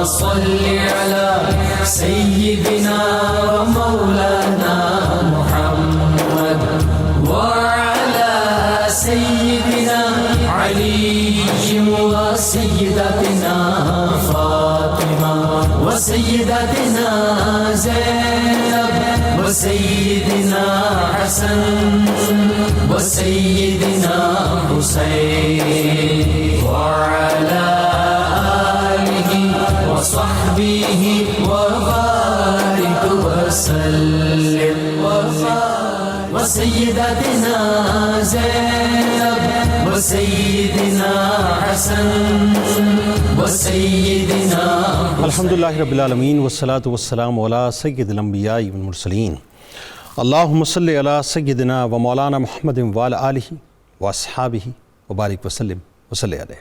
صل على سيدنا ومولانا محمد وعلى سيدنا علي وسيدتنا فاطمة وسيدتنا زينب وسيدنا حسن وسيدنا حسين وعلى آله وصحبه وبارك وسلم وسيدتنا زينب وسيدنا حسن وسيدنا الحمدللہ رب العالمین والصلاة والسلام علی سید الانبیاء والمرسلین اللہم صلی علی سیدنا و مولانا محمد وعلی آلہ واصحابہ وبارک وسلم وصلی علیہ۔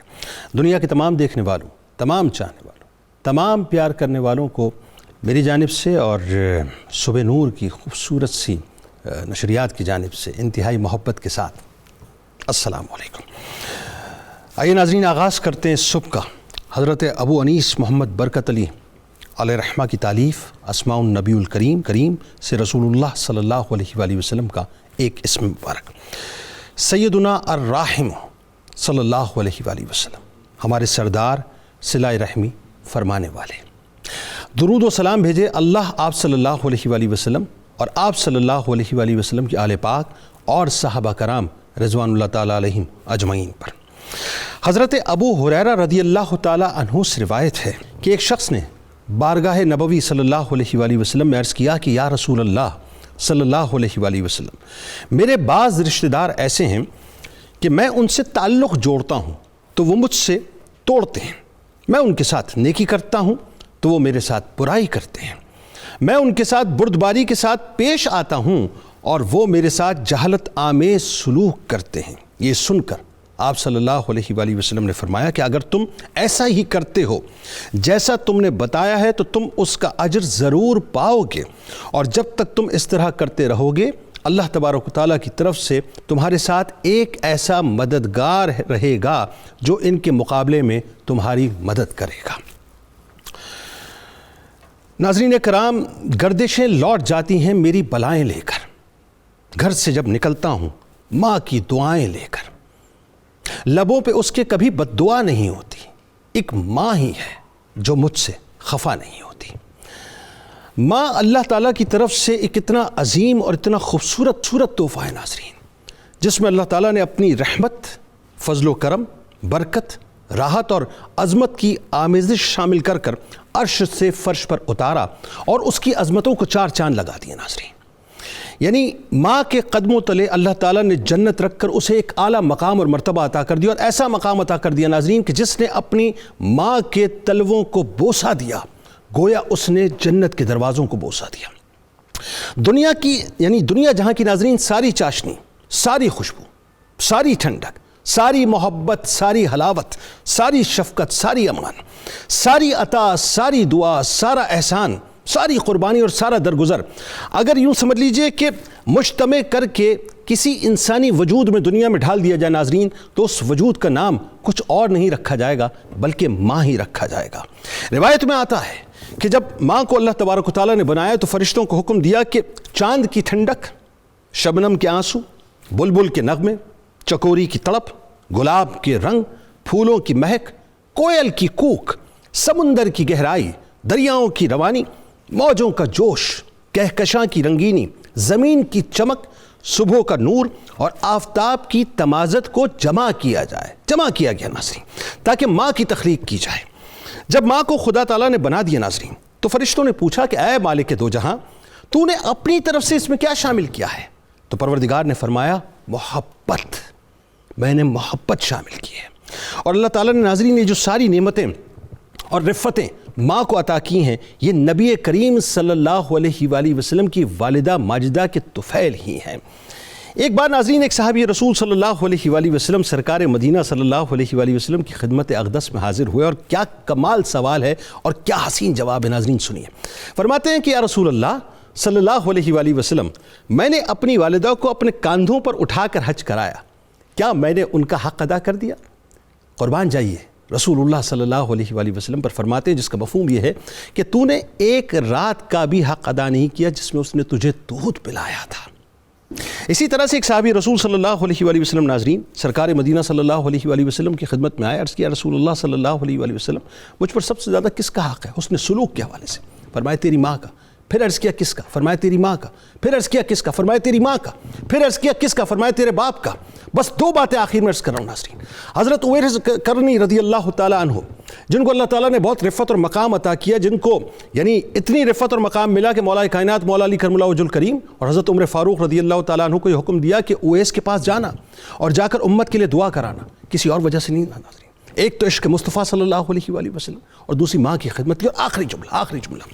دنیا کے تمام دیکھنے والوں، تمام چاہنے والوں، تمام پیار کرنے والوں کو میری جانب سے اور صبح نور کی خوبصورت سی نشریات کی جانب سے انتہائی محبت کے ساتھ السلام علیکم۔ آئیے ناظرین، آغاز کرتے ہیں صبح کا حضرت ابو انیس محمد برکت علی علیہ رحمہ کی تالیف اسماء النبی الکریم سے رسول اللہ صلی اللہ علیہ وآلہ وسلم کا ایک اسم مبارک، سیدنا الراحم صلی اللہ علیہ وآلہ وسلم، ہمارے سردار صلہ رحمی فرمانے والے۔ درود و سلام بھیجے اللہ آپ صلی اللہ علیہ وآلہ وسلم اور آپ صلی اللہ علیہ وآلہ وسلم کی آل پاک اور صحابہ کرام رضوان اللہ تعالیٰ علیہم اجمعین پر۔ حضرت ابو ہریرہ رضی اللہ تعالیٰ عنہ سے روایت ہے کہ ایک شخص نے بارگاہ نبوی صلی اللہ علیہ وآلہ وسلم میں عرض کیا کہ یا رسول اللہ صلی اللہ علیہ وآلہ وسلم، میرے بعض رشتہ دار ایسے ہیں کہ میں ان سے تعلق جوڑتا ہوں تو وہ مجھ سے توڑتے ہیں، میں ان کے ساتھ نیکی کرتا ہوں تو وہ میرے ساتھ برائی کرتے ہیں، میں ان کے ساتھ بردباری کے ساتھ پیش آتا ہوں اور وہ میرے ساتھ جہالت آمیز سلوک کرتے ہیں۔ یہ سن کر آپ صلی اللہ علیہ وآلہ وسلم نے فرمایا کہ اگر تم ایسا ہی کرتے ہو جیسا تم نے بتایا ہے تو تم اس کا اجر ضرور پاؤ گے، اور جب تک تم اس طرح کرتے رہو گے اللہ تبارک و تعالیٰ کی طرف سے تمہارے ساتھ ایک ایسا مددگار رہے گا جو ان کے مقابلے میں تمہاری مدد کرے گا۔ ناظرین کرام، گردشیں لوٹ جاتی ہیں میری بلائیں لے کر، گھر سے جب نکلتا ہوں ماں کی دعائیں لے کر، لبوں پہ اس کے کبھی بد دعا نہیں ہوتی، ایک ماں ہی ہے جو مجھ سے خفا نہیں ہوتی۔ ماں اللہ تعالیٰ کی طرف سے ایک اتنا عظیم اور اتنا خوبصورت تحفہ ہے ناظرین، جس میں اللہ تعالیٰ نے اپنی رحمت، فضل و کرم، برکت، راحت اور عظمت کی آمیزش شامل کر کر عرش سے فرش پر اتارا اور اس کی عظمتوں کو چار چاند لگا دیا ناظرین۔ یعنی ماں کے قدموں تلے اللہ تعالیٰ نے جنت رکھ کر اسے ایک اعلیٰ مقام اور مرتبہ عطا کر دیا، اور ایسا مقام عطا کر دیا ناظرین کہ جس نے اپنی ماں کے تلووں کو بوسہ دیا گویا اس نے جنت کے دروازوں کو بوسہ دیا۔ دنیا کی یعنی دنیا جہاں کی ناظرین ساری چاشنی، ساری خوشبو، ساری ٹھنڈک، ساری محبت، ساری حلاوت، ساری شفقت، ساری امان، ساری عطا، ساری دعا، سارا احسان، ساری قربانی اور سارا درگزر اگر یوں سمجھ لیجئے کہ مجتمع کر کے کسی انسانی وجود میں دنیا میں ڈھال دیا جائے ناظرین، تو اس وجود کا نام کچھ اور نہیں رکھا جائے گا بلکہ ماں ہی رکھا جائے گا۔ روایت میں آتا ہے کہ جب ماں کو اللہ تبارک و تعالیٰ نے بنایا تو فرشتوں کو حکم دیا کہ چاند کی ٹھنڈک، شبنم کے آنسو، بلبل کے نغمے، چکوری کی تڑپ، گلاب کے رنگ، پھولوں کی مہک، کوئل کی کوک، سمندر کی گہرائی، دریاؤں کی روانی، موجوں کا جوش، کہکشاں کی رنگینی، زمین کی چمک، صبح کا نور اور آفتاب کی تمازت کو جمع کیا گیا ناظرین تاکہ ماں کی تخلیق کی جائے۔ جب ماں کو خدا تعالیٰ نے بنا دیا ناظرین تو فرشتوں نے پوچھا کہ اے مالک دو جہاں، تو نے اپنی طرف سے اس میں کیا شامل کیا ہے؟ تو پروردگار نے فرمایا محبت، میں نے محبت شامل کی ہے۔ اور اللہ تعالیٰ نے ناظرین یہ جو ساری نعمتیں اور رفتیں ماں کو عطا کی ہیں، یہ نبی کریم صلی اللہ علیہ وآلہ وسلم کی والدہ ماجدہ کے طفیل ہی ہیں۔ ایک بار ناظرین ایک صحابی رسول صلی اللہ علیہ وآلہ وسلم سرکار مدینہ صلی اللہ علیہ وآلہ وسلم کی خدمت اقدس میں حاضر ہوئے، اور کیا کمال سوال ہے اور کیا حسین جواب ہے ناظرین سنیے۔ فرماتے ہیں کہ یا رسول اللہ صلی اللہ علیہ وآلہ وسلم، میں نے اپنی والدہ کو اپنے کاندھوں پر اٹھا کر حج کرایا، کیا میں نے ان کا حق ادا کر دیا؟ قربان جائیے، رسول اللہ صلی اللہ علیہ وآلہ وسلم پر فرماتے ہیں، جس کا مفہوم یہ ہے کہ تو نے ایک رات کا بھی حق ادا نہیں کیا جس میں اس نے تجھے دودھ پلایا تھا۔ اسی طرح سے ایک صحابی رسول صلی اللہ علیہ وآلہ وسلم ناظرین سرکار مدینہ صلی اللہ علیہ وآلہ وسلم کی خدمت میں آئے، عرض کیا رسول اللہ صلی اللہ علیہ وآلہ وسلم مجھ پر سب سے زیادہ کس کا حق ہے حسن سلوک کے حوالے سے؟ فرمایا تیری ماں کا۔ پھر عرض کیا کس کا؟ فرمایا تیری ماں کا۔ پھر عرض کیا کس کا؟ فرمایا تیری ماں کا۔ پھر عرض کیا کس کا؟ فرمایا تیرے باپ کا۔ بس دو باتیں آخر میں عرض کر رہا ہوں ناظرین۔ حضرت اویس قرنی رضی اللہ تعالیٰ عنہ، جن کو اللہ تعالیٰ نے بہت رفعت اور مقام عطا کیا، جن کو یعنی اتنی رفعت اور مقام ملا کہ مولا کائنات مولا علی کرم اللہ وجہ الکریم اور حضرت عمر فاروق رضی اللہ تعالیٰ عنہ کو یہ حکم دیا کہ اویس کے پاس جانا اور جا کر امت کے لیے دعا کرانا، کسی اور وجہ سے نہیں ناظرین۔ ایک تو عشق مصطفیٰ صلی اللہ علیہ وآلہ وسلم اور دوسری ماں کی خدمت کی۔ اور آخری جملہ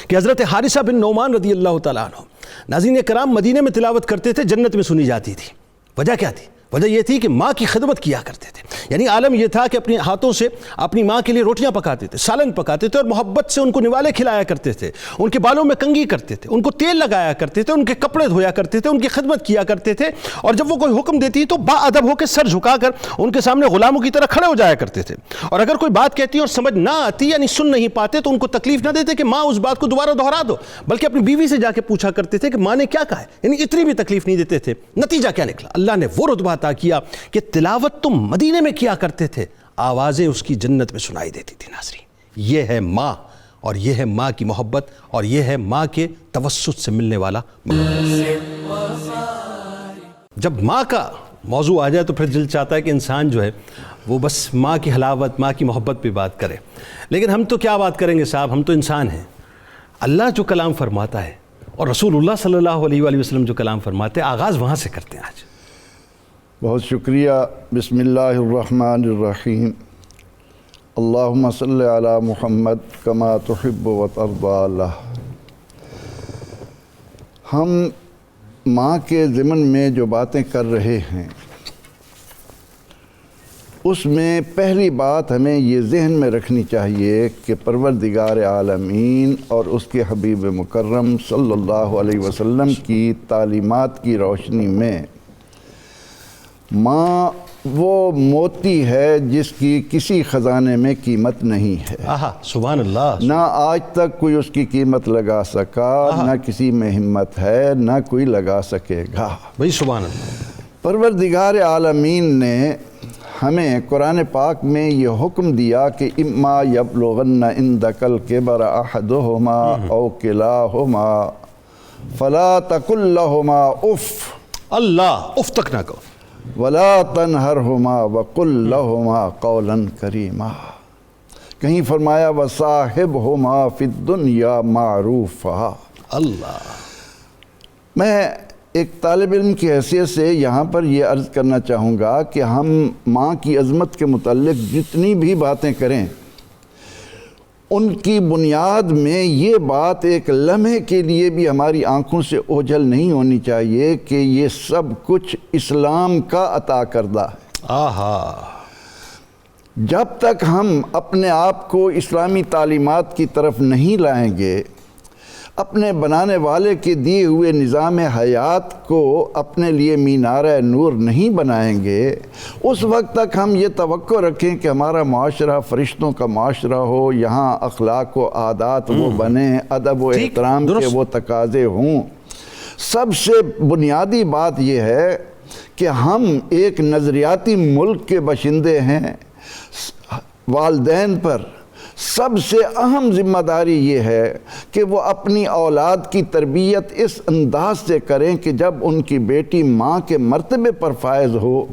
کہ حضرت حارثہ بن نعمان رضی اللہ تعالیٰ عنہ ناظرین کرام مدینے میں تلاوت کرتے تھے، جنت میں سنی جاتی تھی۔ وجہ کیا تھی؟ وجہ یہ تھی کہ ماں کی خدمت کیا کرتے تھے، یعنی عالم یہ تھا کہ اپنے ہاتھوں سے اپنی ماں کے لیے روٹیاں پکاتے تھے، سالن پکاتے تھے اور محبت سے ان کو نوالے کھلایا کرتے تھے، ان کے بالوں میں کنگھی کرتے تھے، ان کو تیل لگایا کرتے تھے، ان کے کپڑے دھویا کرتے تھے، ان کی خدمت کیا کرتے تھے، اور جب وہ کوئی حکم دیتی تو با ادب ہو کے سر جھکا کر ان کے سامنے غلاموں کی طرح کھڑے ہو جایا کرتے تھے، اور اگر کوئی بات کہتی اور سمجھ نہ آتی یعنی سن نہیں پاتے تو ان کو تکلیف نہ دیتے کہ ماں اس بات کو دوبارہ دہرا دو، بلکہ اپنی بیوی سے جا کے پوچھا کرتے تھے کہ ماں نے کیا کہا ہے، یعنی اتنی بھی تکلیف نہیں دیتے تھے۔ نتیجہ کیا نکلا؟ اللہ نے وہ رتبہ عطا کیا کہ تلاوت تم مدینے میں کیا کرتے تھے، آوازیں اس کی جنت میں سنائی دیتی تھی ناظرین۔ یہ ہے ماں، اور یہ ہے ماں کی محبت، اور یہ ہے ماں کے توسط سے ملنے والا محبت۔ جب ماں کا موضوع آ جائے تو پھر دل چاہتا ہے کہ انسان جو ہے وہ بس ماں کی حلاوت، ماں کی محبت پہ بات کرے، لیکن ہم تو کیا بات کریں گے صاحب، ہم تو انسان ہیں۔ اللہ جو کلام فرماتا ہے اور رسول اللہ صلی اللہ علیہ وآلہ وسلم جو کلام فرماتے ہیں، آغاز وہاں سے کرتے ہیں آج۔ بہت شکریہ۔ بسم اللہ الرحمن الرحیم۔ اللہم صلی علی محمد کما تحب و ترضی اللہ۔ ہم ماں کے ضمن میں جو باتیں کر رہے ہیں اس میں پہلی بات ہمیں یہ ذہن میں رکھنی چاہیے کہ پروردگار عالمین اور اس کے حبیب مکرم صلی اللہ علیہ وسلم کی تعلیمات کی روشنی میں ماں وہ موتی ہے جس کی کسی خزانے میں قیمت نہیں ہے۔ سبحان اللہ۔ نہ آج تک کوئی اس کی قیمت لگا سکا، نہ کسی میں ہمت ہے، نہ کوئی لگا سکے گا۔ بھئی سبحان اللہ۔ پروردگار عالمین نے ہمیں قرآن پاک میں یہ حکم دیا کہ اما یبلغن عندک الکبر احدہما او کلاہما فلا تقل لہما اف۔ اللہ اف تک نہ کہو۔ ولا تنہرہما وقل لہما قولا کریما۔ کہیں فرمایا وصاحبہما فی الدنیا معروفا۔ اللہ۔ میں ایک طالب علم کی حیثیت سے یہاں پر یہ عرض کرنا چاہوں گا کہ ہم ماں کی عظمت کے متعلق جتنی بھی باتیں کریں ان کی بنیاد میں یہ بات ایک لمحے کے لیے بھی ہماری آنکھوں سے اوجھل نہیں ہونی چاہیے کہ یہ سب کچھ اسلام کا عطا کردہ ہے۔ جب تک ہم اپنے آپ کو اسلامی تعلیمات کی طرف نہیں لائیں گے، اپنے بنانے والے کے دیے ہوئے نظام حیات کو اپنے لیے مینارہ نور نہیں بنائیں گے، اس وقت تک ہم یہ توقع رکھیں کہ ہمارا معاشرہ فرشتوں کا معاشرہ ہو، یہاں اخلاق و عادات وہ بنیں، ادب و احترام کے وہ تقاضے ہوں۔ سب سے بنیادی بات یہ ہے کہ ہم ایک نظریاتی ملک کے باشندے ہیں۔ والدین پر سب سے اہم ذمہ داری یہ ہے کہ وہ اپنی اولاد کی تربیت اس انداز سے کریں کہ جب ان کی بیٹی ماں کے مرتبے پر فائز ہو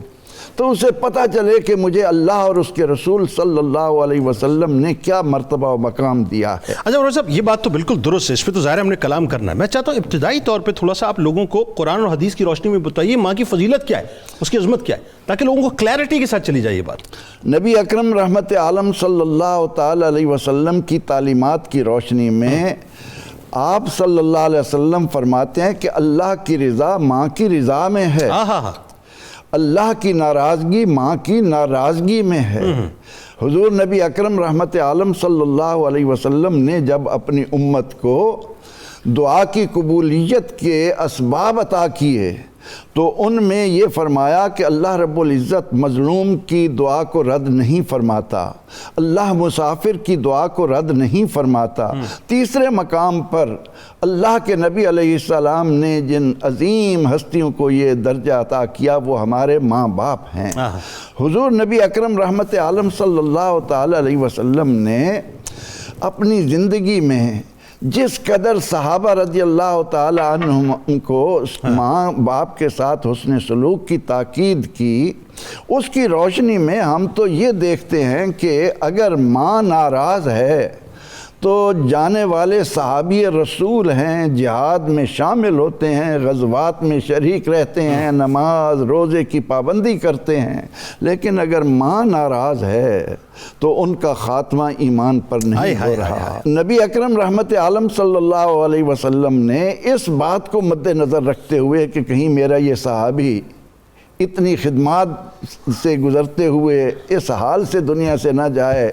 تو اسے پتہ چلے کہ مجھے اللہ اور اس کے رسول صلی اللہ علیہ وسلم نے کیا مرتبہ و مقام دیا ہے۔ اچھا عمر صاحب، یہ بات تو بالکل درست ہے، اس پہ تو ظاہر ہم نے کلام کرنا ہے۔ میں چاہتا ہوں ابتدائی طور پہ تھوڑا سا آپ لوگوں کو قرآن اور حدیث کی روشنی میں بتائیے ماں کی فضیلت کیا ہے، اس کی عظمت کیا ہے، تاکہ لوگوں کو کلیئرٹی کے ساتھ چلی جائے یہ بات۔ نبی اکرم رحمت عالم صلی اللہ تعالی علیہ وسلم کی تعلیمات کی روشنی میں آپ صلی اللہ علیہ وسلم فرماتے ہیں کہ اللہ کی رضا ماں کی رضا میں ہے، اللہ کی ناراضگی ماں کی ناراضگی میں ہے۔ حضور نبی اکرم رحمت عالم صلی اللہ علیہ وسلم نے جب اپنی امت کو دعا کی قبولیت کے اسباب عطا کیے تو ان میں یہ فرمایا کہ اللہ رب العزت مظلوم کی دعا کو رد نہیں فرماتا، اللہ مسافر کی دعا کو رد نہیں فرماتا۔ تیسرے مقام پر اللہ کے نبی علیہ السلام نے جن عظیم ہستیوں کو یہ درجہ عطا کیا وہ ہمارے ماں باپ ہیں۔ حضور نبی اکرم رحمت عالم صلی اللہ تعالی علیہ وسلم نے اپنی زندگی میں جس قدر صحابہ رضی اللہ تعالی عنہم کو ماں باپ کے ساتھ حسن سلوک کی تاکید کی، اس کی روشنی میں ہم تو یہ دیکھتے ہیں کہ اگر ماں ناراض ہے تو جانے والے صحابی رسول ہیں، جہاد میں شامل ہوتے ہیں، غزوات میں شریک رہتے ہیں، نماز روزے کی پابندی کرتے ہیں، لیکن اگر ماں ناراض ہے تو ان کا خاتمہ ایمان پر نہیں ہو رہا۔ نبی اکرم رحمت عالم صلی اللہ علیہ وسلم نے اس بات کو مد نظر رکھتے ہوئے کہ کہیں میرا یہ صحابی اتنی خدمات سے گزرتے ہوئے اس حال سے دنیا سے نہ جائے،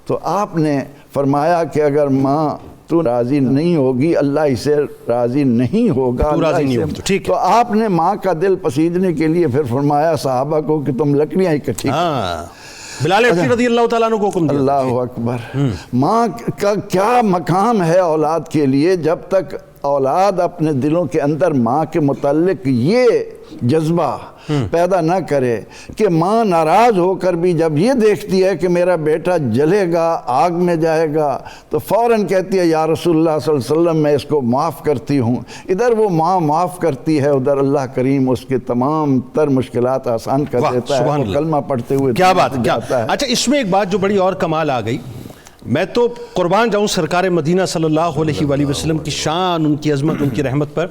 تو آپ نے فرمایا کہ اگر ماں تو راضی نہیں ہوگی اللہ اسے راضی نہیں ہوگا، تو آپ نے ماں کا دل پسیجنے کے لیے پھر فرمایا صحابہ کو کہ تم لکڑیاں اکٹھی بلال حبشی رضی اللہ تعالیٰ عنہ کو حکم دیا۔ اللہ اکبر۔ ماں کا کیا مقام ہے اولاد کے لیے، جب تک اولاد اپنے دلوں کے اندر ماں کے متعلق یہ جذبہ پیدا نہ کرے کہ ماں ناراض ہو کر بھی جب یہ دیکھتی ہے کہ میرا بیٹا جلے گا، آگ میں جائے گا، تو فوراً کہتی ہے یا رسول اللہ صلی اللہ علیہ وسلم میں اس کو معاف کرتی ہوں۔ ادھر وہ ماں معاف کرتی ہے، ادھر اللہ کریم اس کے تمام تر مشکلات آسان کر دیتا ہے، وہ کلمہ پڑھتے ہوئے کیا بات ہے۔ اچھا، اس میں ایک بات جو بڑی اور کمال آ گئی، میں تو قربان جاؤں سرکار مدینہ صلی اللہ علیہ وآلہ وسلم کی شان، ان کی عظمت، ان کی رحمت پر۔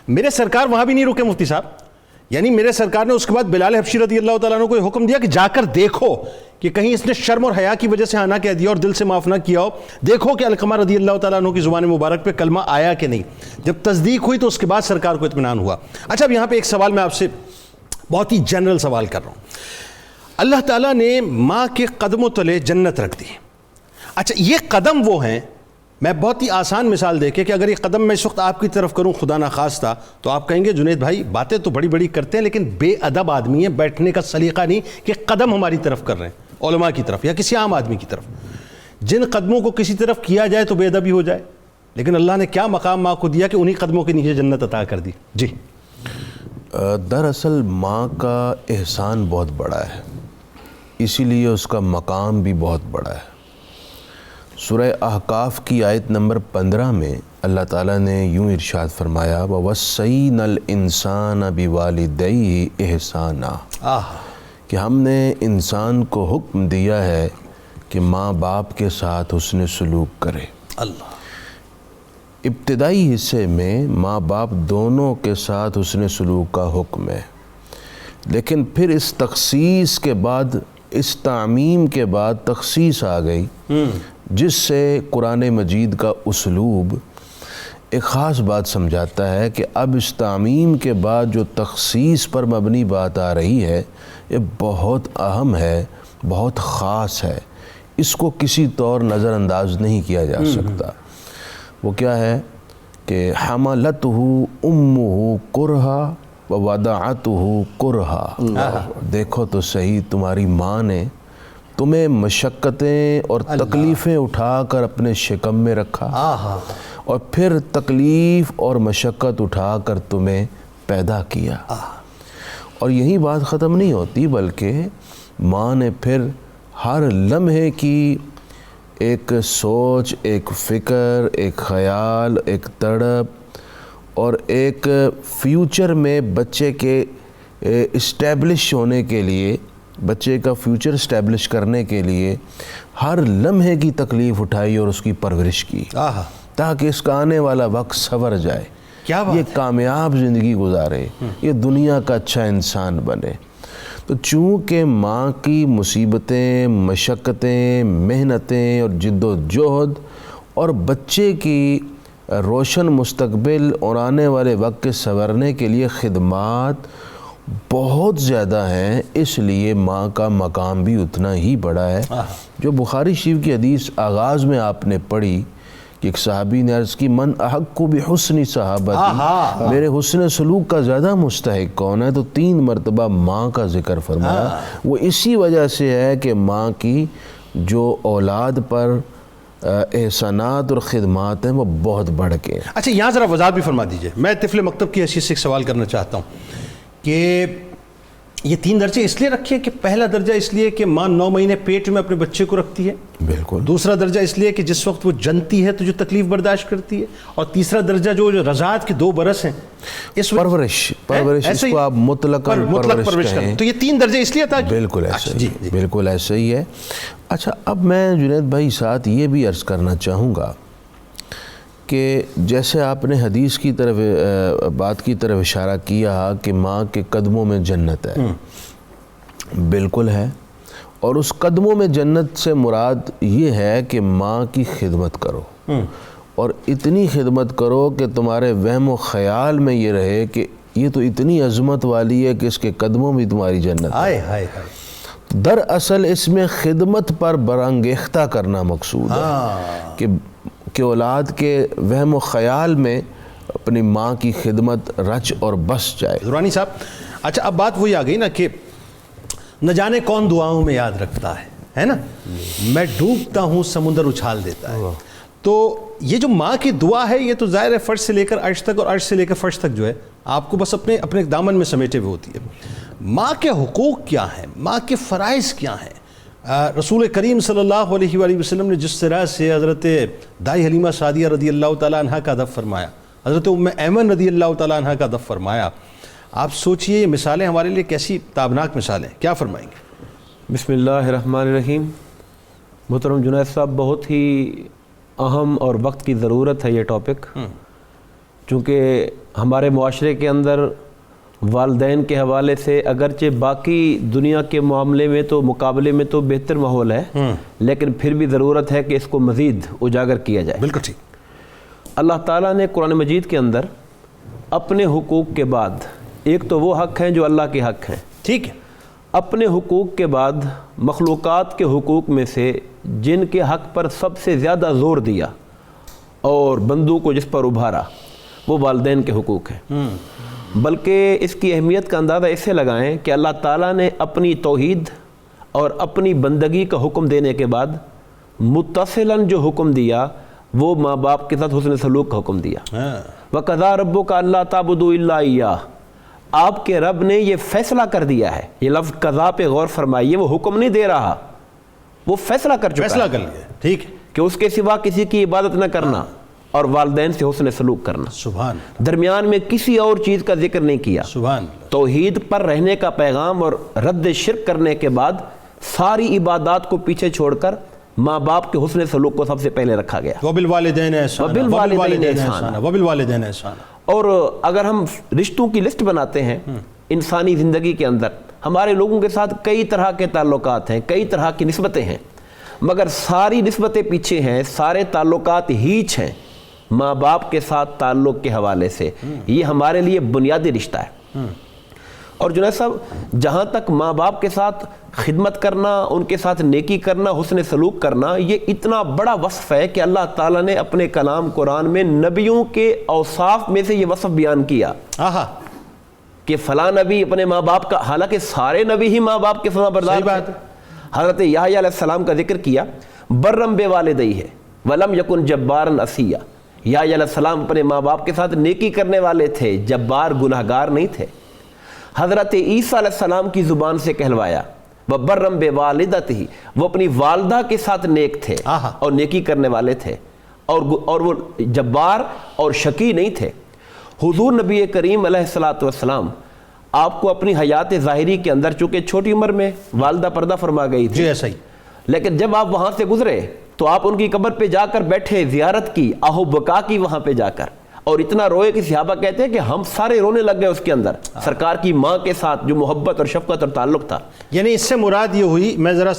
میرے سرکار وہاں بھی نہیں رکے مفتی صاحب، یعنی میرے سرکار نے اس کے بعد بلال حبشی رضی اللہ تعالیٰ عنہ کو یہ حکم دیا کہ جا کر دیکھو کہ کہیں اس نے شرم اور حیا کی وجہ سے ہاں نہ کہہ دیا اور دل سے معاف نہ کیا ہو، دیکھو کہ علقمہ رضی اللہ تعالیٰ عنہ کی زبان مبارک پہ کلمہ آیا کہ نہیں۔ جب تصدیق ہوئی تو اس کے بعد سرکار کو اطمینان ہوا۔ اچھا، اب یہاں پہ ایک سوال میں آپ سے بہت ہی جنرل سوال کر رہا ہوں۔ اللہ تعالیٰ نے ماں کے قدموں تلے جنت رکھ دی۔ اچھا، یہ قدم وہ ہیں، میں بہت ہی آسان مثال دے کے کہ اگر یہ قدم میں اس وقت آپ کی طرف کروں خدا نخواستہ تو آپ کہیں گے جنید بھائی باتیں تو بڑی بڑی کرتے ہیں لیکن بے ادب آدمی ہیں، بیٹھنے کا سلیقہ نہیں کہ قدم ہماری طرف کر رہے ہیں، علماء کی طرف یا کسی عام آدمی کی طرف۔ جن قدموں کو کسی طرف کیا جائے تو بے ادبی ہو جائے، لیکن اللہ نے کیا مقام ماں کو دیا کہ انہی قدموں کے نیچے جنت عطا کر دی۔ جی، دراصل ماں کا احسان بہت بڑا ہے، اسی لیے اس کا مقام بھی بہت بڑا ہے۔ سورہ احقاف کی آیت نمبر 15 میں اللہ تعالیٰ نے یوں ارشاد فرمایا وَوَصَّيْنَا الْإِنسَانَ بِوَالِدَيْهِ إِحْسَانًا، کہ ہم نے انسان کو حکم دیا ہے کہ ماں باپ کے ساتھ حسن سلوک کرے۔ اللہ، ابتدائی حصے میں ماں باپ دونوں کے ساتھ حسن سلوک کا حکم ہے، لیکن پھر اس تخصیص کے بعد، اس تعمیم کے بعد تخصیص آ گئی جس سے قرآن مجید کا اسلوب ایک خاص بات سمجھاتا ہے کہ اب اس تعمیم کے بعد جو تخصیص پر مبنی بات آ رہی ہے یہ بہت اہم ہے، بہت خاص ہے، اس کو کسی طور نظر انداز نہیں کیا جا سکتا۔ وہ کیا ہے کہ حملتہ امہ کرہا ووضعتہ کرہا، دیکھو تو صحیح تمہاری ماں نے تمہیں مشقتیں اور تکلیفیں اٹھا کر اپنے شکم میں رکھا اور پھر تکلیف اور مشقت اٹھا کر تمہیں پیدا کیا۔ اور یہی بات ختم نہیں ہوتی، بلکہ ماں نے پھر ہر لمحے کی ایک سوچ، ایک فکر، ایک خیال، ایک تڑپ اور ایک فیوچر میں بچے کے اسٹیبلش ہونے کے لیے، بچے کا فیوچر اسٹیبلش کرنے کے لیے ہر لمحے کی تکلیف اٹھائی اور اس کی پرورش کی تاکہ اس کا آنے والا وقت سنور جائے، یہ کامیاب زندگی گزارے، یہ دنیا کا اچھا انسان بنے۔ تو چونکہ ماں کی مصیبتیں، مشقتیں، محنتیں اور جد و جہد اور بچے کی روشن مستقبل اور آنے والے وقت کے سنورنے کے لیے خدمات بہت زیادہ ہیں، اس لیے ماں کا مقام بھی اتنا ہی بڑا ہے۔ جو بخاری شریف کی حدیث آغاز میں آپ نے پڑھی کہ کہ ایک صحابی نے عرض کی من احق بحسن صحابتی، میرے حسن سلوک کا زیادہ مستحق کون ہے؟ تو 3 مرتبہ ماں کا ذکر فرمایا۔ وہ اسی وجہ سے ہے کہ ماں کی جو اولاد پر احسانات اور خدمات ہیں وہ بہت بڑھ کے ہیں۔ اچھا یہاں ذرا وضاحت بھی فرما دیجئے، میں طفل مکتب کی حیثیت سے ایک سوال کرنا چاہتا ہوں کہ یہ 3 درجے اس لیے رکھے کہ پہلا درجہ اس لیے کہ ماں 9 مہینے پیٹ میں اپنے بچے کو رکھتی ہے، بالکل، دوسرا درجہ اس لیے کہ جس وقت وہ جنتی ہے تو جو تکلیف برداشت کرتی ہے، اور تیسرا درجہ جو رضاعت کے 2 برس ہیں اس پرورش اس کو آپ مطلق پرورش کہیں، تو یہ 3 درجے اس لیے تھا۔ بالکل ایسا ہی، بالکل ایسا ہی ہے۔ اچھا اب میں جنید بھائی ساتھ یہ بھی عرض کرنا چاہوں گا کہ جیسے آپ نے حدیث کی طرف بات کی طرف اشارہ کیا کہ ماں کے قدموں میں جنت ہے، بالکل ہے، اور اس قدموں میں جنت سے مراد یہ ہے کہ ماں کی خدمت کرو، اور اتنی خدمت کرو کہ تمہارے وہم و خیال میں یہ رہے کہ یہ تو اتنی عظمت والی ہے کہ اس کے قدموں میں تمہاری جنت ہے۔ دراصل اس میں خدمت پر برانگیختہ کرنا مقصود ہے کہ اولاد کے وہم و خیال میں اپنی ماں کی خدمت رچ اور بس جائے۔ درانی صاحب اچھا اب بات وہی آ گئی نا کہ نہ جانے کون دعاؤں میں یاد رکھتا ہے نا، میں ڈوبتا ہوں سمندر اچھال دیتا ہے، تو یہ جو ماں کی دعا ہے یہ تو ظاہر ہے فرش سے لے کر عرش تک اور عرش سے لے کر فرش تک جو ہے آپ کو بس اپنے دامن میں سمیٹے ہوئے ہوتی ہے۔ ماں کے حقوق کیا ہیں، ماں کے فرائض کیا ہیں؟ رسول کریم صلی اللہ علیہ وآلہ وسلم نے جس طرح سے حضرت دائی حلیمہ سعدیہ رضی اللہ تعالیٰ عنہ کا ادب فرمایا، حضرت ام ایمن رضی اللہ تعالیٰ عنہ کا ادب فرمایا، آپ سوچئے یہ مثالیں ہمارے لیے کیسی تابناک مثالیں، کیا فرمائیں گے؟ بسم اللہ الرحمن الرحیم۔ محترم جنید صاحب، بہت ہی اہم اور وقت کی ضرورت ہے یہ ٹاپک، چونکہ ہمارے معاشرے کے اندر والدین کے حوالے سے اگرچہ باقی دنیا کے معاملے میں تو مقابلے میں تو بہتر ماحول ہے، لیکن پھر بھی ضرورت ہے کہ اس کو مزید اجاگر کیا جائے۔ بالکل ٹھیک۔ اللہ تعالیٰ نے قرآن مجید کے اندر اپنے حقوق کے بعد، ایک تو وہ حق ہیں جو اللہ کے حق ہیں، ٹھیک ہے، اپنے حقوق کے بعد مخلوقات کے حقوق میں سے جن کے حق پر سب سے زیادہ زور دیا اور بندوں کو جس پر ابھارا وہ والدین کے حقوق ہیں۔ بلکہ اس کی اہمیت کا اندازہ اس سے لگائیں کہ اللہ تعالیٰ نے اپنی توحید اور اپنی بندگی کا حکم دینے کے بعد متصلاً جو حکم دیا وہ ماں باپ کے ساتھ حسن سلوک کا حکم دیا۔ وَقَضَىٰ رَبُّكَ أَلَّا تَعْبُدُوا إِلَّا إِيَّاهُ، آپ کے رب نے یہ فیصلہ کر دیا ہے۔ یہ لفظ قضا پہ غور فرمائیے، وہ حکم نہیں دے رہا، وہ فیصلہ کر چکا ہے، فیصلہ کر لیا، ٹھیک ہے، کہ اس کے سوا کسی کی عبادت نہ کرنا اور والدین سے حسن سلوک کرنا، سبحان، درمیان میں کسی اور چیز کا ذکر نہیں کیا۔ سبحان، توحید پر رہنے کا پیغام اور رد شرک کرنے کے بعد ساری عبادات کو پیچھے چھوڑ کر ماں باپ کے حسن سلوک کو سب سے پہلے رکھا گیا۔ وَبِالْوَالِدَيْنِ إِحْسَانًا، وَبِالْوَالِدَيْنِ إِحْسَانًا۔ اور اگر ہم رشتوں کی لسٹ بناتے ہیں انسانی زندگی کے اندر، ہمارے لوگوں کے ساتھ کئی طرح کے تعلقات ہیں، کئی طرح کی نسبتیں ہیں، مگر ساری نسبتیں پیچھے ہیں، سارے تعلقات ہیچ ہیں ماں باپ کے ساتھ تعلق کے حوالے سے۔ یہ ہمارے لیے بنیادی رشتہ ہے۔ اور جنید صاحب، جہاں تک ماں باپ کے ساتھ خدمت کرنا، ان کے ساتھ نیکی کرنا، حسن سلوک کرنا، یہ اتنا بڑا وصف ہے کہ اللہ تعالیٰ نے اپنے کلام قرآن میں نبیوں کے اوصاف میں سے یہ وصف بیان کیا کہ فلاں نبی اپنے ماں باپ کا، حالانکہ سارے نبی ہی ماں باپ کے فرما بردار تھے۔ حضرت یحییٰ علیہ السلام کا ذکر کیا، برم بوالدیہ ولم یکن جبارا عصیا۔ یحییٰ علیہ السلام اپنے ماں باپ کے ساتھ نیکی کرنے والے تھے، جبار گناہگار نہیں تھے۔ حضرت عیسیٰ علیہ السلام کی زبان سے کہلوایا وَبَرًّا بِوَالِدَتِهِ، وہ اپنی والدہ کے ساتھ نیک تھے اور نیکی کرنے والے تھے، اور وہ جبار اور شقی نہیں تھے۔ حضور نبی کریم علیہ السلام آپ کو اپنی حیات ظاہری کے اندر، چونکہ چھوٹی عمر میں والدہ پردہ فرما گئی تھی، جی ایسا ہی، لیکن جب آپ وہاں سے گزرے تو آپ ان کی قبر پہ جا کر بیٹھے، زیارت کی، آہو بکا کی وہاں پہ جا کر، اور اتنا روئے کہ صحابہ کہتے ہیں کہ ہم سارے رونے لگ گئے اس کے اندر، سرکار کی ماں کے ساتھ جو محبت اور شفقت اور تعلق تھا۔ یعنی اس سے مراد یہ ہوئی، میں ذرا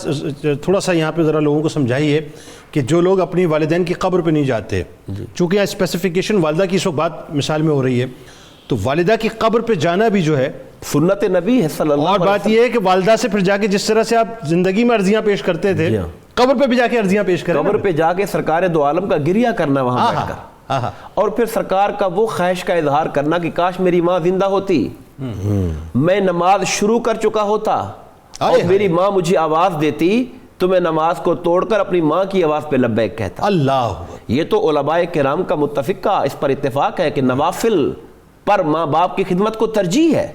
تھوڑا سا یہاں پہ ذرا لوگوں کو سمجھائیے کہ جو لوگ اپنی والدین کی قبر پہ نہیں جاتے، چونکہ یہاں اسپیسیفیکیشن والدہ کی اس وقت بات مثال میں ہو رہی ہے، تو والدہ کی قبر پہ جانا بھی جو ہے سنت نبی ہے صلی اللہ علیہ وسلم۔ اور بات یہ ہے کہ والدہ سے پھر جا کے جس طرح سے آپ زندگی میں عرضیاں پیش کرتے تھے، قبر پہ بھی جا کے عرضیاں پیش کریں، قبر پہ جا کے سرکار دو عالم کا گریہ کرنا وہاں بیٹھ کر، اور پھر سرکار کا وہ خواہش کا اظہار کرنا کہ کاش میری ماں زندہ ہوتی، میں نماز شروع کر چکا ہوتا اور میری ماں مجھے آواز دیتی تو میں نماز کو توڑ کر اپنی ماں کی آواز پہ لبیک کہتا۔ اللہ، یہ تو علماء کرام کا متفقہ اس پر اتفاق ہے کہ نوافل پر ماں باپ کی خدمت کو ترجیح ہے،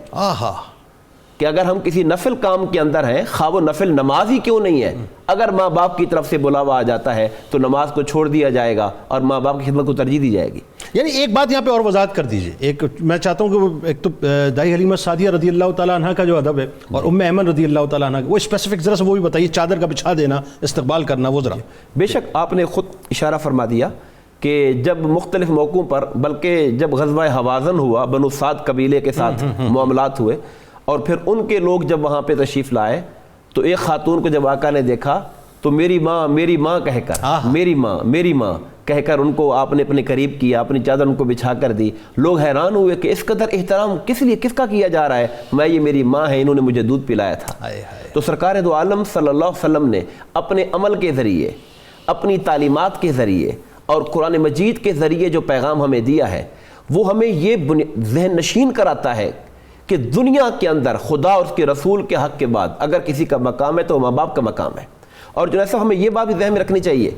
کہ اگر ہم کسی نفل کام کے اندر ہیں، خواہ وہ نفل نماز ہی کیوں نہیں ہے، اگر ماں باپ کی طرف سے بلاوا آ جاتا ہے تو نماز کو چھوڑ دیا جائے گا اور ماں باپ کی خدمت کو ترجیح دی جائے گی۔ یعنی ایک بات یہاں پہ اور وضاحت کر دیجئے، ایک میں چاہتا ہوں کہ وہ ایک تو دائی حلیمہ سعدیہ رضی اللہ تعالیٰ عنہ کا جو ادب ہے اور ام ایمن رضی اللہ تعالیٰ عنہ کا، وہ اسپیسیفک ذرا سے وہ بھی بتائیے، چادر کا بچھا دینا، استقبال کرنا، وہ ذرا۔ بے شک آپ نے خود اشارہ فرما دیا کہ جب مختلف موقعوں پر، بلکہ جب غزوہ حوازن ہوا، بنو سعد قبیلے کے ساتھ معاملات ہوئے اور پھر ان کے لوگ جب وہاں پہ تشریف لائے تو ایک خاتون کو جب آقا نے دیکھا تو میری ماں کہہ کر، میری ماں کہہ کر ان کو آپ نے اپنے قریب کیا، اپنی چادر ان کو بچھا کر دی۔ لوگ حیران ہوئے کہ اس قدر احترام کس کا کیا جا رہا ہے؟ میں یہ میری ماں ہے، انہوں نے مجھے دودھ پلایا تھا۔ تو سرکار دو عالم صلی اللہ علیہ وسلم نے اپنے عمل کے ذریعے، اپنی تعلیمات کے ذریعے اور قرآن مجید کے ذریعے جو پیغام ہمیں دیا ہے وہ ہمیں یہ ذہن نشین کراتا ہے کہ دنیا کے اندر خدا اور اس کے رسول کے حق کے بعد اگر کسی کا مقام ہے تو ماں باپ کا مقام ہے۔ اور جو ایسا ہمیں یہ بات بھی ذہن میں رکھنی چاہیے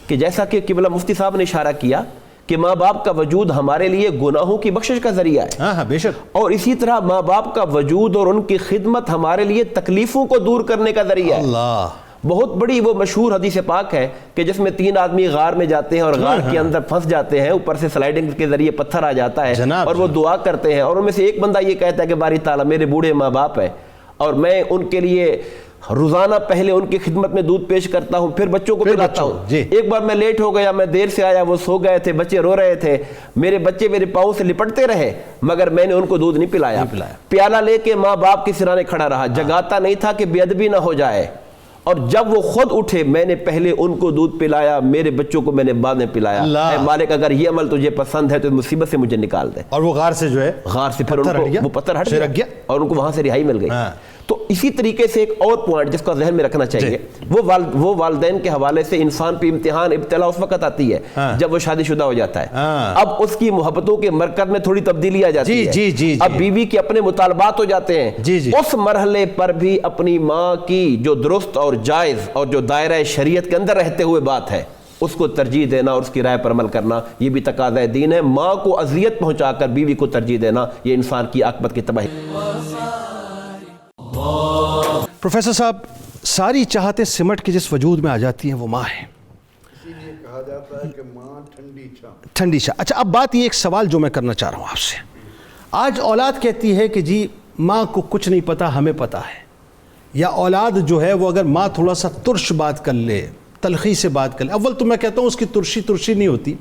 کہ جیسا کہ قبلہ مفتی صاحب نے اشارہ کیا کہ ماں باپ کا وجود ہمارے لیے گناہوں کی بخشش کا ذریعہ ہے، بے شک، اور اسی طرح ماں باپ کا وجود اور ان کی خدمت ہمارے لیے تکلیفوں کو دور کرنے کا ذریعہ ہے۔ اللہ، بہت بڑی وہ مشہور حدیث پاک ہے کہ جس میں 3 آدمی غار میں جاتے ہیں اور غار کے اندر پھنس جاتے ہیں، اوپر سے سلائڈنگ کے ذریعے پتھر آ جاتا ہے اور وہ دعا کرتے ہیں، اور ان میں سے ایک بندہ یہ کہتا ہے کہ باری تعالیٰ میرے بوڑھے ماں باپ ہیں اور میں ان کے لیے روزانہ پہلے ان کی خدمت میں دودھ پیش کرتا ہوں، پھر بچوں کو پلاتا ہوں۔ ایک بار میں لیٹ ہو گیا، میں دیر سے آیا، وہ سو گئے تھے، بچے رو رہے تھے، میرے بچے میرے پاؤں سے لپٹتے رہے مگر میں نے ان کو دودھ نہیں پلایا۔ پیالہ لے کے ماں باپ کے سرانے کھڑا رہا، جگاتا نہیں تھا کہ بے ادبی نہ ہو جائے، اور جب وہ خود اٹھے میں نے پہلے ان کو دودھ پلایا، میرے بچوں کو میں نے بعد میں پلایا۔ اے مالک اگر یہ عمل تجھے پسند ہے تو مصیبت سے مجھے نکال دے۔ اور وہ غار سے جو ہے، غار سے پھر وہ پتھر ہٹ گیا اور ان کو وہاں سے رہائی مل گئی۔ تو اسی طریقے سے ایک اور پوائنٹ جس کا ذہن میں رکھنا چاہیے، وہ والدین کے حوالے سے انسان پہ امتحان، ابتلا اس وقت آتی ہے جب وہ شادی شدہ ہو جاتا ہے۔ اب اس کی محبتوں کے مرکز میں تھوڑی تبدیلی آ جاتی ہے، اب بیوی کے اپنے مطالبات ہو جاتے ہیں۔ اس مرحلے پر بھی اپنی ماں کی جو درست اور جائز اور جو دائرہ شریعت کے اندر رہتے ہوئے بات ہے اس کو ترجیح دینا اور اس کی رائے پر عمل کرنا، یہ بھی تقاضۂ دین ہے۔ ماں کو اذیت پہنچا کر بیوی کو ترجیح دینا یہ انسان کی عاقبت کی تباہی۔ پروفیسر صاحب، ساری چاہتیں سمٹ کے جس وجود میں آ جاتی ہیں وہ ماں ہے، اسی لیے کہا جاتا ہے کہ ماں ٹھنڈی چھاں۔ اچھا، اب بات یہ ایک سوال جو میں کرنا چاہ رہا ہوں آپ سے، آج اولاد کہتی ہے کہ جی ماں کو کچھ نہیں پتا، ہمیں پتا ہے، یا اولاد جو ہے وہ اگر ماں تھوڑا سا ترش بات کر لے، تلخی سے بات کر لے، اول تو میں کہتا ہوں اس کی ترشی نہیں ہوتی،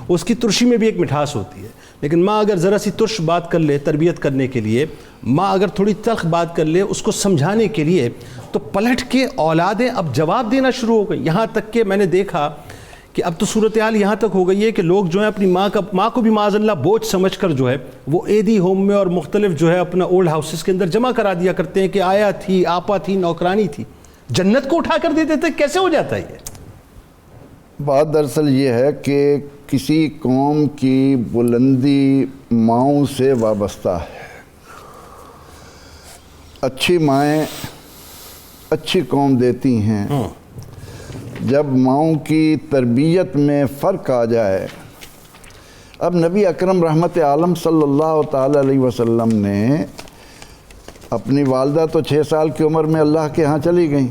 اس کی ترشی میں بھی ایک مٹھاس ہوتی ہے، لیکن ماں اگر ذرا سی ترش بات کر لے تربیت کرنے کے لیے، ماں اگر تھوڑی تلخ بات کر لے اس کو سمجھانے کے لیے، تو پلٹ کے اولادیں اب جواب دینا شروع ہو گئی۔ یہاں تک کہ میں نے دیکھا کہ اب تو صورتحال یہاں تک ہو گئی ہے کہ لوگ جو ہیں اپنی ماں کو بھی معاذ اللہ بوجھ سمجھ کر جو ہے وہ ایدی ہوم میں اور مختلف جو ہے اپنا اولڈ ہاؤسز کے اندر جمع کرا دیا کرتے ہیں کہ آیا تھی، آپا تھی، نوکرانی تھی، جنت کو اٹھا کر دیتے تھے۔ کیسے ہو جاتا ہے یہ بات؟ دراصل یہ ہے کہ کسی قوم کی بلندی ماؤں سے وابستہ ہے۔ اچھی مائیں اچھی قوم دیتی ہیں، جب ماؤں کی تربیت میں فرق آ جائے۔ اب نبی اکرم رحمت عالم صلی اللہ تعالی علیہ وسلم نے اپنی والدہ تو 6 سال کی عمر میں اللہ کے ہاں چلی گئیں،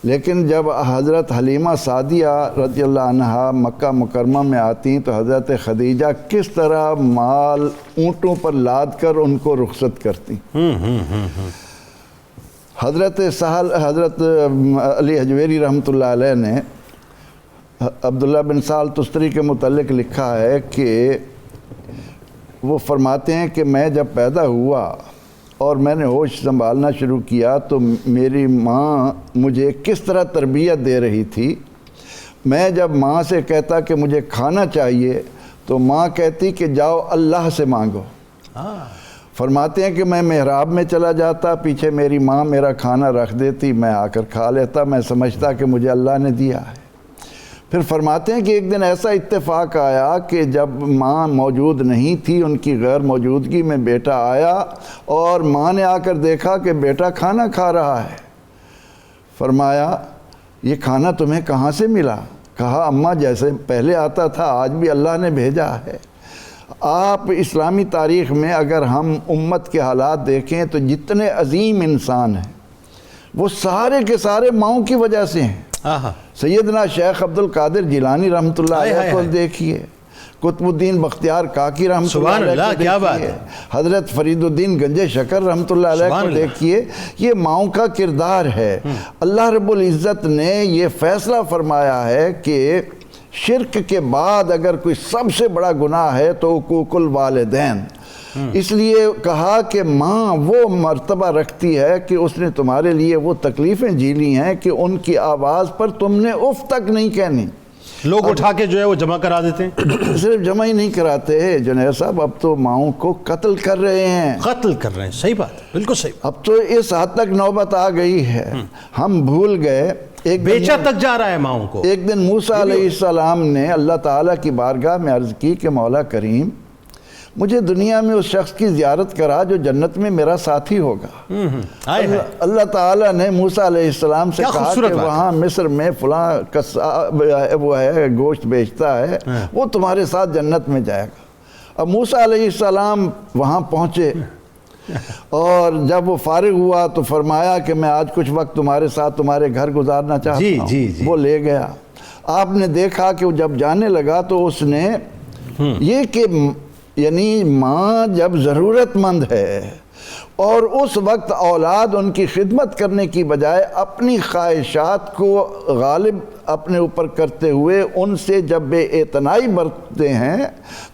لیکن جب حضرت حلیمہ سعدیہ رضی اللہ عنہا مکہ مکرمہ میں آتی ہیں تو حضرت خدیجہ کس طرح مال اونٹوں پر لاد کر ان کو رخصت کرتی۔ حضرت علی حجویری رحمۃ اللہ علیہ نے عبداللہ بن سہل تستری کے متعلق لکھا ہے کہ وہ فرماتے ہیں کہ میں جب پیدا ہوا اور میں نے ہوش سنبھالنا شروع کیا تو میری ماں مجھے کس طرح تربیت دے رہی تھی۔ میں جب ماں سے کہتا کہ مجھے کھانا چاہیے تو ماں کہتی کہ جاؤ اللہ سے مانگو۔ فرماتے ہیں کہ میں محراب میں چلا جاتا، پیچھے میری ماں میرا کھانا رکھ دیتی، میں آ کر کھا لیتا، میں سمجھتا کہ مجھے اللہ نے دیا ہے۔ پھر فرماتے ہیں کہ ایک دن ایسا اتفاق آیا کہ جب ماں موجود نہیں تھی، ان کی غیر موجودگی میں بیٹا آیا اور ماں نے آ کر دیکھا کہ بیٹا کھانا کھا رہا ہے۔ فرمایا یہ کھانا تمہیں کہاں سے ملا؟ کہا اماں جیسے پہلے آتا تھا آج بھی اللہ نے بھیجا ہے۔ آپ اسلامی تاریخ میں اگر ہم امت کے حالات دیکھیں تو جتنے عظیم انسان ہیں وہ سارے کے سارے ماؤں کی وجہ سے ہیں۔ سیدنا شیخ عبد القادر جیلانی رحمۃ اللہ علیہ کو دیکھیے، قطب الدین بختیار کاکی رحمۃ اللہ علیہ کو دیکھیے، حضرت فرید الدین گنج شکر رحمۃ اللہ علیہ کو دیکھیے، یہ ماؤں کا کردار ہے۔ اللہ رب العزت نے یہ فیصلہ فرمایا ہے کہ شرک کے بعد اگر کوئی سب سے بڑا گناہ ہے تو حقوق الوالدین، اس لیے کہا کہ ماں وہ مرتبہ رکھتی ہے کہ اس نے تمہارے لیے وہ تکلیفیں جھیلی ہیں کہ ان کی آواز پر تم نے اف تک نہیں کہنی۔ لوگ اٹھا کے جو ہے وہ جمع کرا دیتے ہیں، صرف جمع ہی نہیں کراتے جنید صاحب، اب تو ماؤں کو قتل کر رہے ہیں، قتل کر رہے ہیں۔ صحیح بات، بالکل صحیح۔ اب تو اس حد تک نوبت آ گئی ہے، ہم بھول گئے۔ بیچا تک جا رہا ہے ماؤں کو۔ ایک دن موسیٰ علیہ السلام نے اللہ تعالیٰ کی بارگاہ میں عرض کی کہ مولا کریم مجھے دنیا میں اس شخص کی زیارت کرا جو جنت میں میرا ساتھی ہوگا۔ اللہ تعالیٰ نے موسیٰ علیہ السلام سے کہا کہ وہاں مصر میں فلاں وہ ہے گوشت بیچتا ہے، وہ تمہارے ساتھ جنت میں جائے گا۔ اب موسیٰ علیہ السلام وہاں پہنچے اور جب وہ فارغ ہوا تو فرمایا کہ میں آج کچھ وقت تمہارے ساتھ تمہارے گھر گزارنا چاہتا ہوں۔ وہ لے گیا۔ آپ نے دیکھا کہ وہ جب جانے لگا تو اس نے یہ کہ یعنی ماں جب ضرورت مند ہے اور اس وقت اولاد ان کی خدمت کرنے کی بجائے اپنی خواہشات کو غالب اپنے اوپر کرتے ہوئے ان سے جب بے اعتنائی برتتے ہیں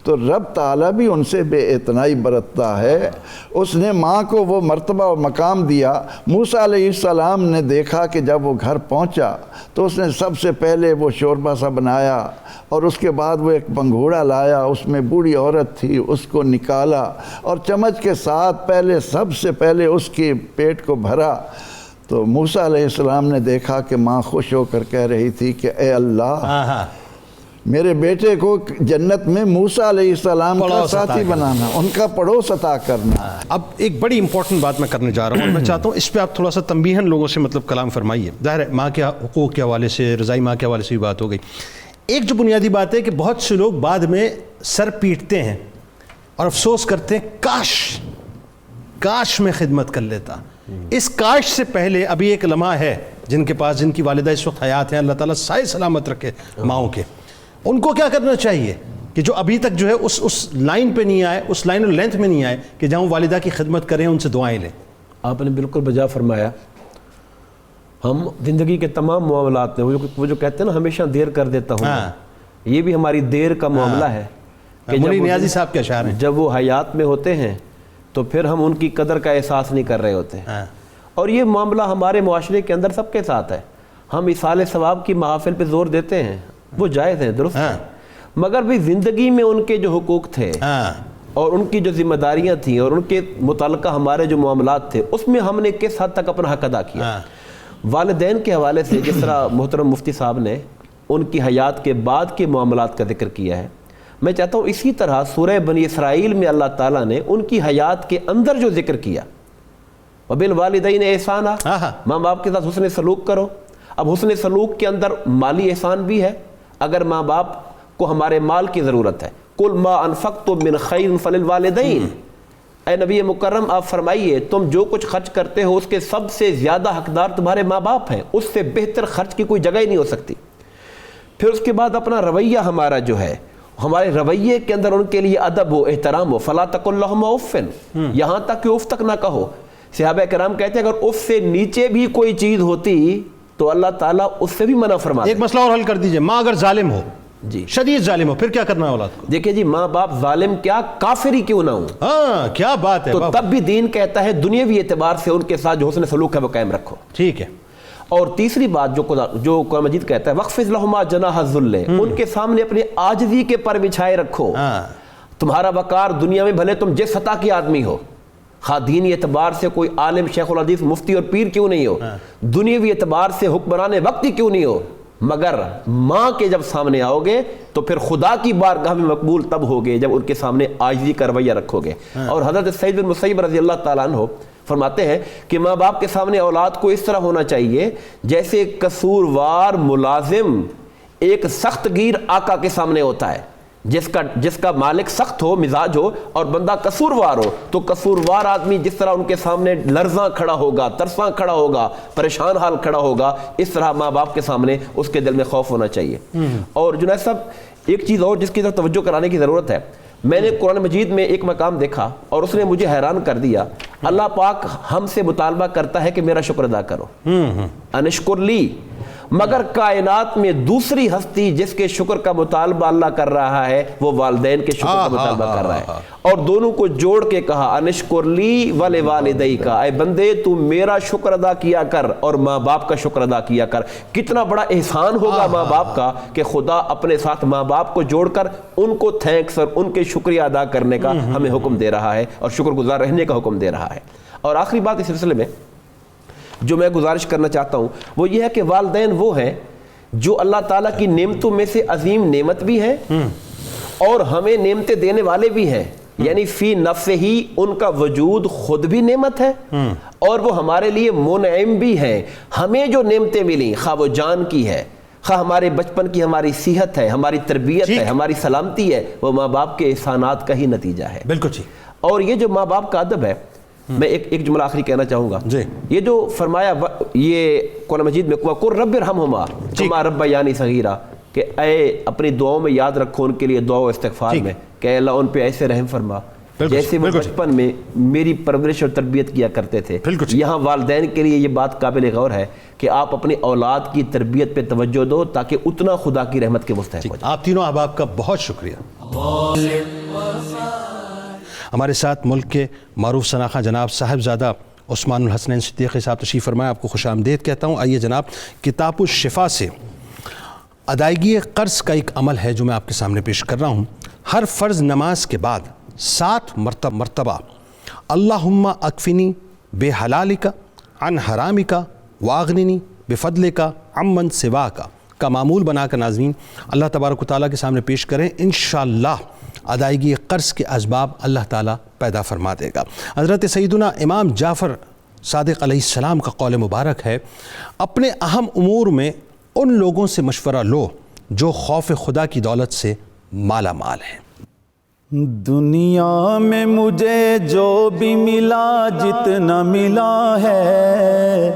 تو رب تعالیٰ بھی ان سے بے اعتنائی برتتا ہے۔ اس نے ماں کو وہ مرتبہ اور مقام دیا۔ موسیٰ علیہ السلام نے دیکھا کہ جب وہ گھر پہنچا تو اس نے سب سے پہلے وہ شوربہ سا بنایا اور اس کے بعد وہ ایک پنگھوڑا لایا، اس میں بوڑھی عورت تھی، اس کو نکالا اور چمچ کے ساتھ سب سے پہلے اس کے پیٹ کو بھرا۔ تو موسیٰ علیہ السلام نے دیکھا کہ ماں خوش ہو کر کہہ رہی تھی کہ اے اللہ میرے بیٹے کو جنت میں موسیٰ علیہ السلام کا ساتھی بنانا، ان کا پڑوس عطا کرنا۔ اب ایک بڑی امپورٹنٹ بات میں کرنے جا رہا ہوں اور میں چاہتا ہوں اس پہ آپ تھوڑا سا تنبیہاً لوگوں سے کلام فرمائیے۔ ظاہر ہے ماں کے حقوق کے حوالے سے، رضائی ماں کے حوالے سے بھی بات ہو گئی۔ ایک جو بنیادی بات ہے کہ بہت سے لوگ بعد میں سر پیٹتے ہیں اور افسوس کرتے ہیں کاش میں خدمت کر لیتا۔ اس کاش سے پہلے ابھی ایک لمحہ ہے جن کے پاس، جن کی والدہ اس وقت حیات ہیں، اللہ تعالیٰ سائے سلامت رکھے ماؤں کے، ان کو کیا کرنا چاہیے کہ جو ابھی تک جو ہے اس لائن پہ نہیں آئے، اس لائن اور لینتھ میں نہیں آئے کہ جہاں والدہ کی خدمت کریں، ان سے دعائیں لیں۔ آپ نے بالکل بجا فرمایا۔ ہم زندگی کے تمام معاملات میں وہ جو کہتے ہیں نا ہمیشہ دیر کر دیتا ہوں، یہ بھی ہماری دیر کا معاملہ ہے کہ مولی نیازی صاحب کے اشعار ہیں، جب وہ حیات میں ہوتے ہیں تو پھر ہم ان کی قدر کا احساس نہیں کر رہے ہوتے۔ اور یہ معاملہ ہمارے معاشرے کے اندر سب کے ساتھ ہے۔ ہم اصال ثواب کی محافل پہ زور دیتے ہیں، وہ جائز ہیں، درست ہیں، مگر بھی زندگی میں ان کے جو حقوق تھے اور ان کی جو ذمہ داریاں تھیں اور ان کے متعلقہ ہمارے جو معاملات تھے، اس میں ہم نے کس حد تک اپنا حق ادا کیا۔ والدین کے حوالے سے جس طرح محترم مفتی صاحب نے ان کی حیات کے بعد کے معاملات کا ذکر کیا ہے، میں چاہتا ہوں اسی طرح سورہ بنی اسرائیل میں اللہ تعالیٰ نے ان کی حیات کے اندر جو ذکر کیا، وَبِالْوَالِدَيْنِ احسانا، ماں باپ کے ساتھ حسن سلوک کرو۔ اب حسن سلوک کے اندر مالی احسان بھی ہے۔ اگر ماں باپ کو ہمارے مال کی ضرورت ہے، قُلْ مَا أَنفَقْتُم مِّن خَيْرٍ فَلِلْوَالِدَيْنِ، اے نبی مکرم آپ فرمائیے تم جو کچھ خرچ کرتے ہو اس کے سب سے زیادہ حقدار تمہارے ماں باپ ہیں، اس سے بہتر خرچ کی کوئی جگہ ہی نہیں ہو سکتی۔ پھر اس کے بعد اپنا رویہ ہمارا جو ہے، ہمارے رویے کے اندر ان کے لیے ادب ہو، احترام ہو۔ فَلَا تَقُل لَهُمَا أُفٍّ، یہاں تک کہ اف تک نہ کہو۔ صحابہ کرام کہتے ہیں اگر اف سے نیچے بھی کوئی چیز ہوتی تو اللہ تعالیٰ اس سے بھی منع فرماتا۔ ایک مسئلہ اور حل کر دیجئے، ماں اگر ظالم ہو، جی شدید ظالم ہو، پھر کیا کرنا ہے اولاد کو؟ دیکھیں جی، ماں باپ ظالم کیا کافر ہی کیوں نہ ہوں، کیا بات ہے، تو تب بھی دین کہتا ہے دنیاوی اعتبار سے ان کے ساتھ جو حسن سلوک ہے وہ قائم رکھو۔ ٹھیک ہے۔ اور تیسری بات جو قرآن مجید کہتا ہے وَاخْفِضْ لَهُمَا جَنَاحَ الذُّلِّ، ان کے سامنے اپنے عاجزی کے پر بچھائے رکھو۔ تمہارا وقار دنیا میں بھلے تم جس سطح کی آدمی ہو، خواہ دینی اعتبار سے کوئی عالم، شیخ الحدیث، مفتی اور پیر کیوں نہیں ہو، دنیاوی اعتبار سے حکمران وقت ہی کیوں نہیں ہو، مگر ماں کے جب سامنے آؤ گے تو پھر خدا کی بارگاہ میں مقبول تب ہوگے جب ان کے سامنے عاجزی کا رویہ رکھو گے۔ اور حضرت سعید بن مسیب رضی اللہ تعالیٰ عنہ فرماتے ہیں کہ ماں باپ کے سامنے اولاد کو اس طرح ہونا چاہیے جیسے قصوروار ملازم ایک سخت گیر آقا کے سامنے ہوتا ہے، جس کا مالک سخت ہو، مزاج ہو، اور بندہ قصوروار ہو، تو قصوروار آدمی جس طرح ان کے سامنے لرزاں کھڑا ہوگا، ترساں کھڑا ہوگا، پریشان حال کھڑا ہوگا، اس طرح ماں باپ کے سامنے اس کے دل میں خوف ہونا چاہیے۔ اور جنید صاحب ایک چیز اور جس کی طرف توجہ کرانے کی ضرورت ہے، میں نے قرآن مجید میں ایک مقام دیکھا اور اس نے مجھے حیران کر دیا۔ اللہ پاک ہم سے مطالبہ کرتا ہے کہ میرا شکر ادا کرو، انشکر لی، مگر کائنات میں دوسری ہستی جس کے شکر کا مطالبہ اللہ کر رہا ہے وہ والدین کے شکر کا مطالبہ کر رہا ہے، اور دونوں کو جوڑ کے کہا انشکر لی ولوالدیک، اے بندے تو میرا شکر ادا کیا کر اور ماں باپ کا شکر ادا کیا کر۔ کتنا بڑا احسان ہوگا ماں باپ کا کہ خدا اپنے ساتھ ماں باپ کو جوڑ کر ان کو تھینکس اور ان کے شکریہ ادا کرنے کا ہمیں حکم دے رہا ہے اور شکر گزار رہنے کا حکم دے رہا ہے۔ اور آخری بات اس سلسلے میں جو میں گزارش کرنا چاہتا ہوں وہ یہ ہے کہ والدین وہ ہیں جو اللہ تعالیٰ کی نعمتوں میں سے عظیم نعمت بھی ہیں اور ہمیں نعمتیں دینے والے بھی ہیں، یعنی فی نفس ہی ان کا وجود خود بھی نعمت ہے اور وہ ہمارے لیے منعم بھی ہیں۔ ہمیں جو نعمتیں ملیں، خواہ وہ جان کی ہے، خواہ ہمارے بچپن کی ہماری صحت ہے، ہماری تربیت ہے، ہماری سلامتی ہے، وہ ماں باپ کے احسانات کا ہی نتیجہ ہے۔ بالکل ٹھیک۔ اور یہ جو ماں باپ کا ادب ہے، میں ایک جملہ آخری کہنا چاہوں گا، جی۔ یہ جو فرمایا یہ قرآن مجید میں قُل رب ارحمہما کما ربیانی صغیرا، کہ اے اپنی دعاؤں میں یاد رکھو ان کے لیے دعا و استغفار میں کہ اے اللہ ان پہ ایسے رحم فرما جیسے وہ بچپن میں میری پرورش اور تربیت کیا کرتے تھے۔ یہاں والدین کے لیے یہ بات قابل غور ہے کہ آپ اپنی اولاد کی تربیت پہ توجہ دو تاکہ اتنا خدا کی رحمت کے مستحق ہو جائے۔ آپ تینوں احباب کا بہت شکریہ۔ ہمارے ساتھ ملک کے معروف شناخواں جناب صاحبزادہ عثمان الحسنین صدیقی صاحب تشریف فرمائے، آپ کو خوش آمدید کہتا ہوں۔ آئیے جناب، کتاب الشفا سے ادائیگی قرض کا ایک عمل ہے جو میں آپ کے سامنے پیش کر رہا ہوں۔ ہر فرض نماز کے بعد 7 مرتبہ اللہم اکفنی بے حلالک عن حرامک واغننی بفضلک عمن سواک کا معمول بنا کر ناظرین اللہ تبارک و تعالیٰ کے سامنے پیش کریں، انشاءاللہ ادائیگی قرض کے اسباب اللہ تعالیٰ پیدا فرما دے گا۔ حضرت سیدنا امام جعفر صادق علیہ السلام کا قول مبارک ہے، اپنے اہم امور میں ان لوگوں سے مشورہ لو جو خوف خدا کی دولت سے مالا مال ہیں۔ دنیا میں مجھے جو بھی ملا جتنا ملا ہے،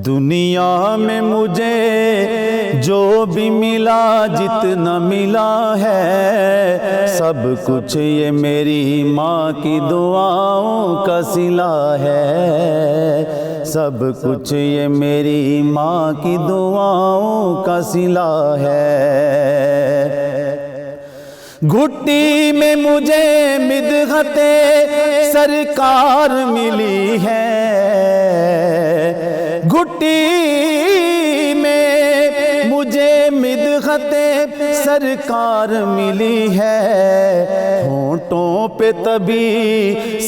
دنیا میں مجھے جو بھی ملا جتنا ملا ہے، سب کچھ یہ میری ماں کی دعاؤں کا صلہ ہے، سب کچھ یہ میری ماں کی دعاؤں کا صلہ ہے۔ گھٹی میں مجھے مدحت سرکار ملی ہے، گھٹی میں مجھے مدحت سرکار ملی ہے، ہونٹوں پہ تبھی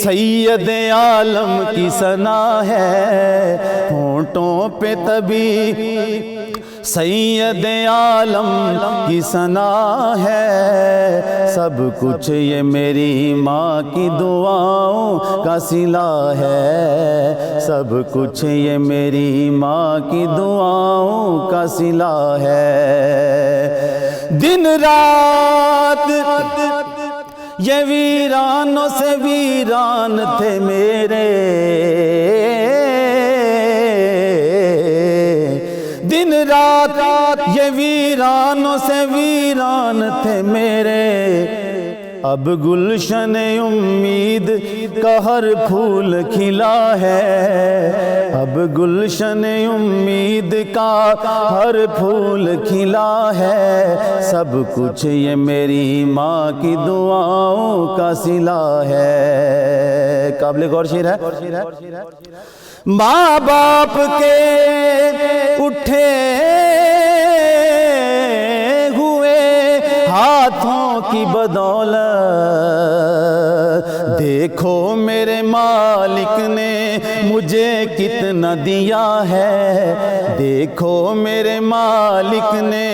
سید عالم کی ثنا ہے، ہونٹوں پہ تبھی سید عالم کی ثنا ہے، سب کچھ یہ میری ماں کی دعاؤں کا صلہ ہے، سب کچھ یہ میری ماں کی دعاؤں کا صلہ ہے۔ دن رات یہ ویرانوں سے ویران تھے میرے، دن رات یہ ویرانوں سے ویران تھے میرے، اب گلشن امید کا ہر پھول کھلا ہے، اب گلشن امید کا ہر پھول کھلا ہے، سب کچھ یہ میری ماں کی دعاؤں کا صلہ ہے۔ قابل غور شعر ہے۔ ماں باپ کے اٹھے ہوئے ہاتھوں کی بدولت دیکھو میرے مالک نے مجھے کتنا دیا ہے، دیکھو میرے مالک نے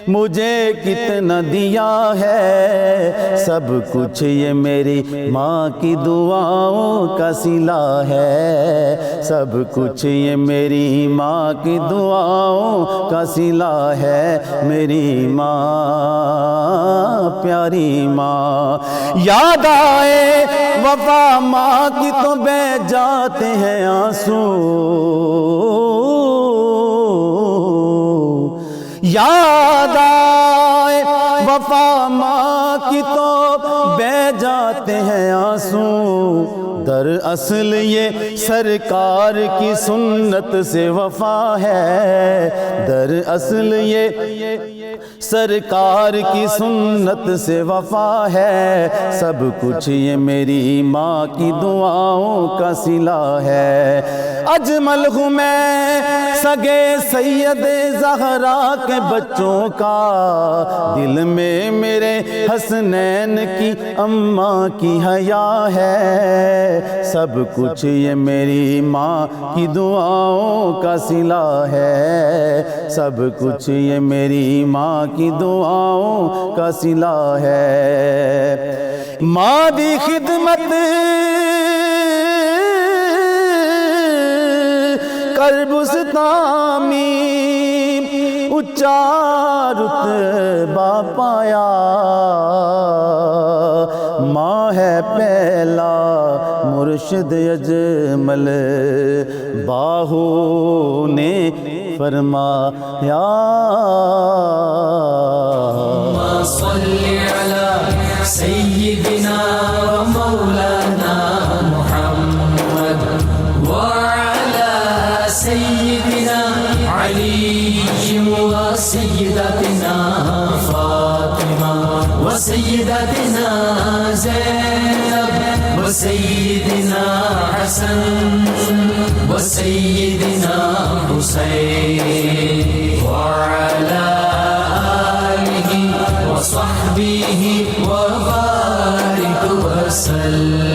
مجھے کتنا دیا ہے، سب کچھ یہ میری ماں کی دعاؤں کا صلہ ہے، سب کچھ یہ میری ماں کی دعاؤں کا صلہ ہے، میری ماں پیاری ماں۔ یاد آئے وفا ماں کی تو بہہ جاتے ہیں آنسو، یاد آئے وفا ماں کی تو بہہ جاتے ہیں آنسو، دراصل یہ سرکار کی سنت سے وفا ہے، دراصل یہ سرکار کی سنت سے وفا ہے، سب کچھ یہ میری ماں کی دعاؤں کا صلہ ہے۔ اجمل ہوں میں سگے سید زہرا کے بچوں کا، دل میں میرے حسنین کی اماں کی حیا ہے، سب کچھ یہ میری ماں کی دعاؤں کا صلہ ہے، سب کچھ یہ میری ماں کی دعاؤں کا صلہ ہے۔ ماں دی خدمت کربستامی اچا رتبہ پایا، ماں ہے پہلا مرشد اجمل باہو نے فرمایا۔ صلی علی سیدنا و مولانا محمد وعلی سیدنا علی و سیدتنا فاطمہ و سیدتنا زینب و سیدنا حسن و سیدنا حسین وعلی آلہ وصحبہ وبارک وسلم۔